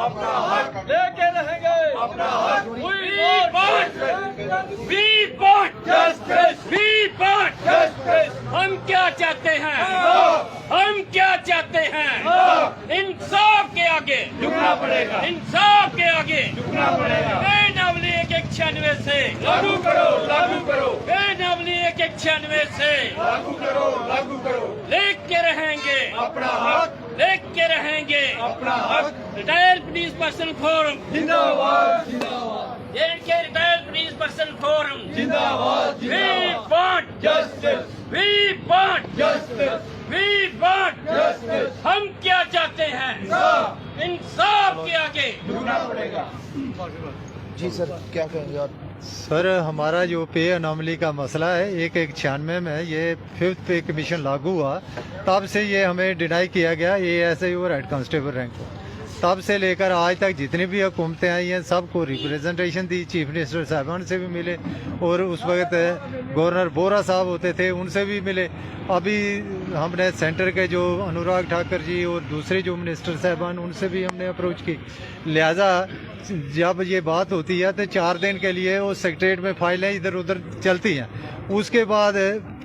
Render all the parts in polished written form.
अपना हक लेके रहेंगे अपना हक। We want Justice, we want justice, हम क्या चाहते हैं? इंसाफ, हम क्या चाहते हैं? इंसाफ। इंसाफ के आगे झुकना पड़ेगा, इंसाफ के आगे झुकना पड़ेगा। नावली 196 से लागू करो, लागू करो, नावली 196 से लागू करो, लागू करो। लेके रहेंगे अपना हक, लेके रहेंगे अपना हक। रिटायर्ड पुलिस पर्सन फोरम जिंदाबाद, जिंदाबाद, ये इनके रिटायर्ड पुलिस पर्सन फोरम जिंदाबाद, We जिंदाबाद। want Justice, we want justice, we want justice, हम क्या चाहते हैं? इंसाफ, इंसाफ के आगे झुकना पड़ेगा। जी सर, क्या कहेंगे आप? सर, हमारा जो पे अनॉमली का मसला है 196 में ये 5th पे कमीशन लागू हुआ, तब से ये हमें डिनाई किया गया ASI और हेड कांस्टेबल रैंक को। तब से लेकर आज तक जितनी भी हुकूमतें आई हैं सबको रिप्रेजेंटेशन दी, चीफ मिनिस्टर साहबान से भी मिले और उस वक्त गवर्नर बोरा साहब होते थे उनसे भी मिले। अभी हमने सेंटर के जो अनुराग ठाकर जी और दूसरे जो मिनिस्टर साहबान उनसे भी हमने अप्रोच की। लिहाजा जब ये बात होती है तो 4 दिन के लिए वो सेक्रेटरीट में फाइलें इधर उधर चलती हैं, उसके बाद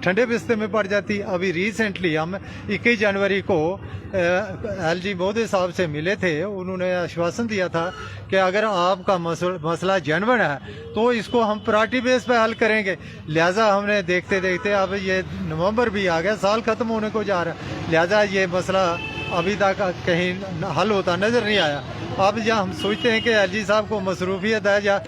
ठंडे बिस्ते में पड़ जाती। अभी रिसेंटली हम 21 जनवरी को LG मोदी साहब से मिले थे, उन्होंने आश्वासन दिया था कि अगर आपका मसला जेन्युइन है तो इसको हम प्रायोरिटी बेस पे हल करेंगे। लिहाजा हमने देखते देखते अब ये नवंबर भी आ गया, साल ख़त्म होने को जा रहा है, लिहाजा ये मसला अभी तक कहीं हल होता नज़र नहीं आया। अब या हम सोचते हैं कि LG साहब को मसरूफियत है या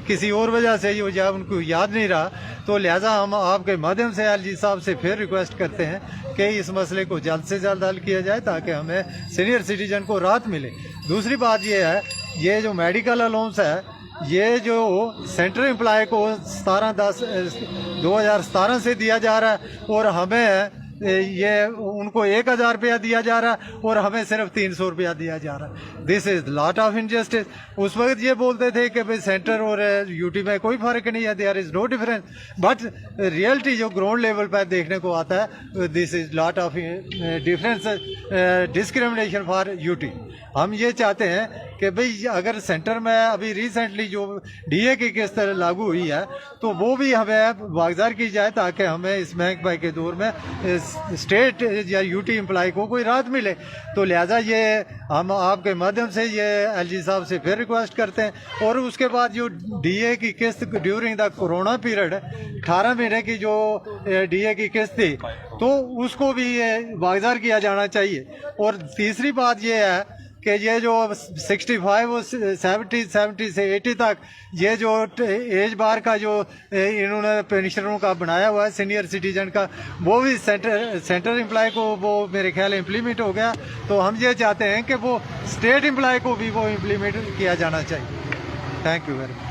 किसी और वजह से ही या उनको याद नहीं रहा, तो लिहाजा हम आपके माध्यम से LG साहब से फिर रिक्वेस्ट करते हैं कि इस मसले को जल्द से जल्द हल किया जाए ताकि हमें सीनियर सिटीजन को राहत मिले। दूसरी बात ये है, ये जो मेडिकल अलाउंस है ये जो सेंट्रल एम्प्लॉय को 17/10/2017 से दिया जा रहा है और हमें ये उनको 1000 रुपया दिया जा रहा है और हमें सिर्फ 300 रुपया दिया जा रहा है। This is lot of injustice. उस वक्त ये बोलते थे कि भाई सेंटर और यूटी में कोई फर्क नहीं है, there is no difference, but reality जो ग्राउंड लेवल पर देखने को आता है this is lot of difference, discrimination for UT. हम ये चाहते हैं कि भाई अगर सेंटर में अभी रिसेंटली जो DA की किस्त लागू हुई है तो वो भी हमें वागजार की जाए ताकि हमें इस महंगाई के दौर में स्टेट या यूटी एम्प्लॉय को कोई राहत मिले। तो लिहाजा ये हम आपके माध्यम से ये LG साहब से फिर रिक्वेस्ट करते हैं। और उसके बाद जो DA की किस्त ड्यूरिंग द कोरोना पीरियड 18 महीने की जो DA की किस्त थी तो उसको भी वागजार किया जाना चाहिए। और तीसरी बात ये है कि ये जो 65 और 70 से 80 तक ये जो एज बार का जो इन्होंने पेंशनरों का बनाया हुआ है सीनियर सिटीजन का, वो भी सेंटर एम्प्लॉय को वो मेरे ख्याल इम्प्लीमेंट हो गया। तो हम ये चाहते हैं कि वो स्टेट एम्प्लॉय को भी वो इम्प्लीमेंट किया जाना चाहिए। Thank you very much.